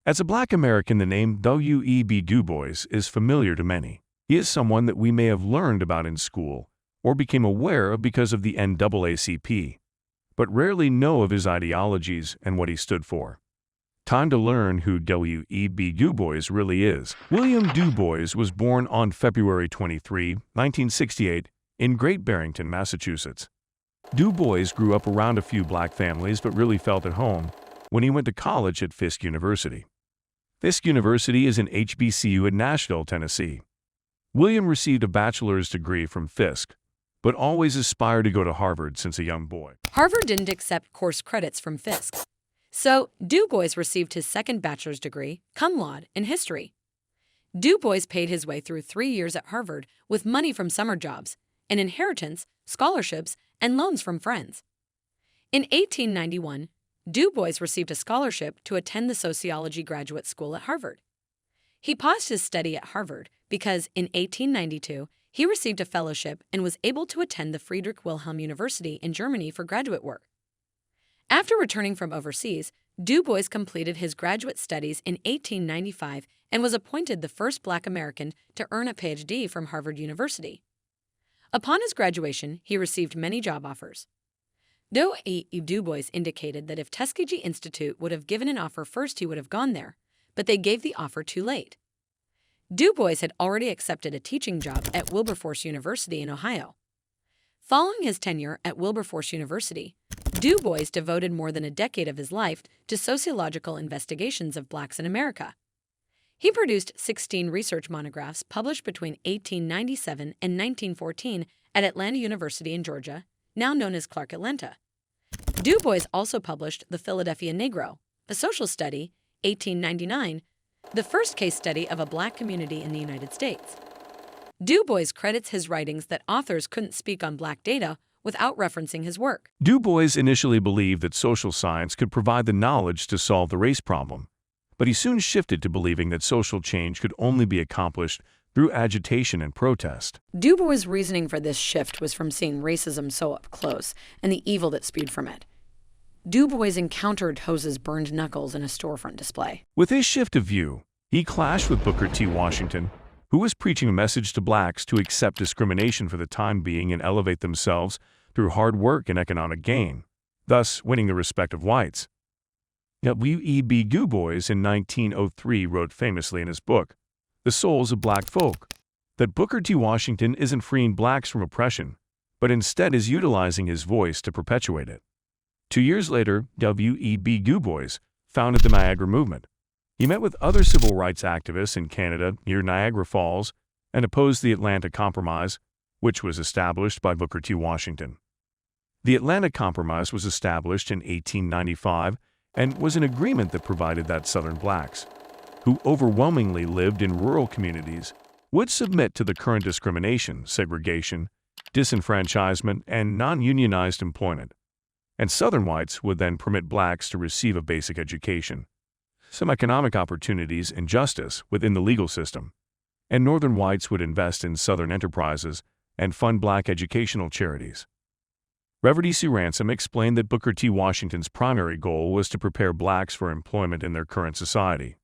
As a Black American, the name W.E.B Du Bois is familiar to many. He is someone that we may have learned about in school or became aware of because of the NAACP, but rarely know of his ideologies and what he stood for. Time to learn who W.E.B Du Bois really is. William Du Bois was born on February 23, 1968, in Great Barrington, Massachusetts. Du Bois grew up around a few Black families but really felt at home when he went to college at Fisk University. Fisk University is an HBCU in Nashville, Tennessee. William received a bachelor's degree from Fisk, but always aspired to go to Harvard since a young boy. Harvard didn't accept course credits from Fisk, so Du Bois received his second bachelor's degree, cum laude, in history. Du Bois paid his way through 3 years at Harvard with money from summer jobs, an inheritance, scholarships, and loans from friends. In 1891, Du Bois received a scholarship to attend the sociology graduate school at Harvard. He paused his study at Harvard because, in 1892, he received a fellowship and was able to attend the Friedrich Wilhelm University in Germany for graduate work. After returning from overseas, Du Bois completed his graduate studies in 1895 and was appointed the first Black American to earn a Ph.D. from Harvard University. Upon his graduation, he received many job offers. W.E.B Du Bois indicated that if Tuskegee Institute would have given an offer first, he would have gone there, but they gave the offer too late. Du Bois had already accepted a teaching job at Wilberforce University in Ohio. Following his tenure at Wilberforce University, Du Bois devoted more than a decade of his life to sociological investigations of Blacks in America. He produced 16 research monographs published between 1897 and 1914 at Atlanta University in Georgia, now known as Clark Atlanta. Du Bois also published The Philadelphia Negro, a social study, 1899, the first case study of a Black community in the United States. Du Bois credits his writings that authors couldn't speak on Black data without referencing his work. Du Bois initially believed that social science could provide the knowledge to solve the race problem, but he soon shifted to believing that social change could only be accomplished through agitation and protest. Du Bois' reasoning for this shift was from seeing racism so up close and the evil that spewed from it. Du Bois encountered Hose's burned knuckles in a storefront display. With his shift of view, he clashed with Booker T. Washington, who was preaching a message to Blacks to accept discrimination for the time being and elevate themselves through hard work and economic gain, thus winning the respect of whites. W.E.B Du Bois in 1903 wrote famously in his book, The Souls of Black Folk, that Booker T. Washington isn't freeing Blacks from oppression, but instead is utilizing his voice to perpetuate it. 2 years later, W.E.B Du Bois founded the Niagara Movement. He met with other civil rights activists in Canada near Niagara Falls and opposed the Atlanta Compromise, which was established by Booker T. Washington. The Atlanta Compromise was established in 1895 and was an agreement that provided that Southern Blacks, who overwhelmingly lived in rural communities, would submit to the current discrimination, segregation, disenfranchisement, and non-unionized employment, and Southern whites would then permit Blacks to receive a basic education, some economic opportunities and justice within the legal system, and Northern whites would invest in Southern enterprises and fund Black educational charities. Reverend E.C. Ransom explained that Booker T. Washington's primary goal was to prepare Blacks for employment in their current society.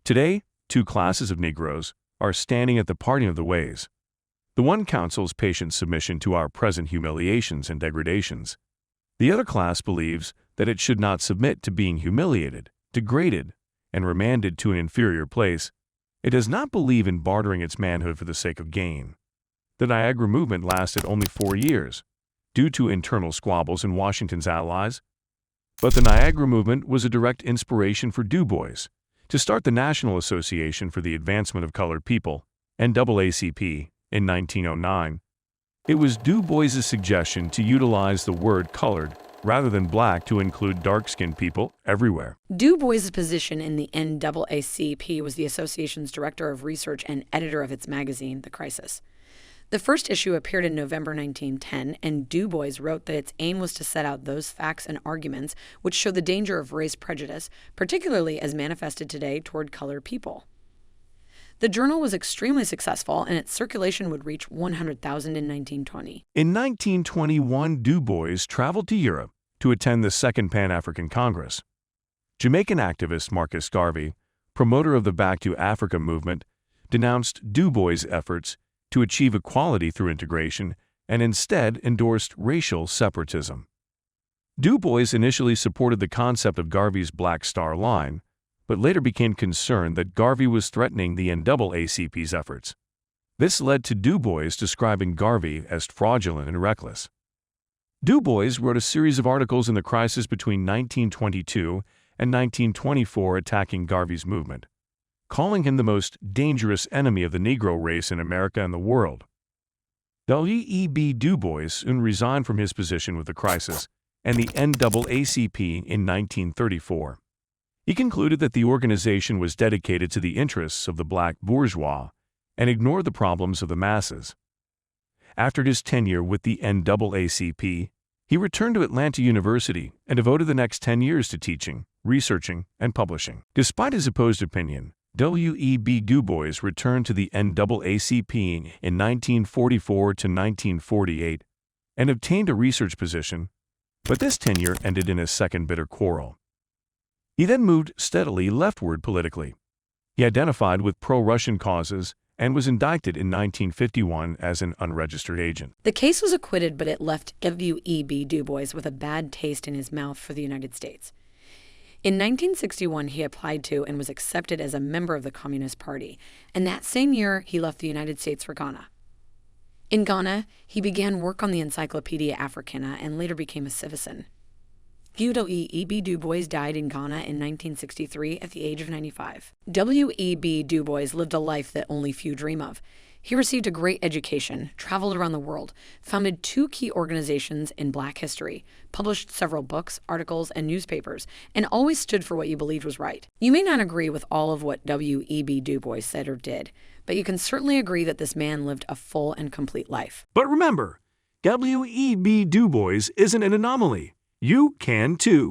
Today, 2 classes of Negroes are standing at the parting of the ways. The one counsels patient submission to our present humiliations and degradations. The other class believes that it should not submit to being humiliated, degraded, and remanded to an inferior place. It does not believe in bartering its manhood for the sake of gain. The Niagara Movement lasted only 4 years, due to internal squabbles in Washington's allies. But the Niagara Movement was a direct inspiration for Du Bois to start the National Association for the Advancement of Colored People, NAACP, in 1909. It was Du Bois's suggestion to utilize the word colored rather than Black to include dark-skinned people everywhere. Du Bois's position in the NAACP was the association's director of research and editor of its magazine, The Crisis. The first issue appeared in November 1910, and Du Bois wrote that its aim was to set out those facts and arguments which show the danger of race prejudice, particularly as manifested today toward colored people. The journal was extremely successful, and its circulation would reach 100,000 in 1920. In 1921, Du Bois traveled to Europe to attend the Second Pan-African Congress. Jamaican activist Marcus Garvey promoter of the Back to Africa movement, denounced Du Bois' efforts to achieve equality through integration and instead endorsed racial separatism. Du Bois initially supported the concept of Garvey's Black Star Line, but later became concerned that Garvey was threatening the NAACP's efforts. This led to Du Bois describing Garvey as fraudulent and reckless. Du Bois wrote a series of articles in the crisis between 1922 and 1924 attacking Garvey's movement, calling him the most dangerous enemy of the Negro race in America and the world. W.E.B Du Bois soon resigned from his position with the crisis and the NAACP in 1934. He concluded that the organization was dedicated to the interests of the black bourgeois and ignored the problems of the masses. After his tenure with the NAACP, he returned to Atlanta University and devoted the next 10 years to teaching, researching, and publishing. Despite his opposed opinion, W.E.B. Du Bois returned to the NAACP in 1944 to 1948 and obtained a research position, but this tenure ended in a second bitter quarrel. He then moved steadily leftward politically. He identified with pro-Russian causes and was indicted in 1951 as an unregistered agent. The case was acquitted, but it left W.E.B. Du Bois with a bad taste in his mouth for the United States. In 1961, he applied to and was accepted as a member of the Communist Party, and that same year, he left the United States for Ghana. In Ghana, he began work on the Encyclopedia Africana and later became a citizen. W.E.B. Du Bois died in Ghana in 1963 at the age of 95. W.E.B. Du Bois lived a life that only few dream of. He received a great education, traveled around the world, founded 2 key organizations in Black history, published several books, articles, and newspapers, and always stood for what you believed was right. You may not agree with all of what W.E.B. Du Bois said or did, but you can certainly agree that this man lived a full and complete life. But remember, W.E.B. Du Bois isn't an anomaly. You can too.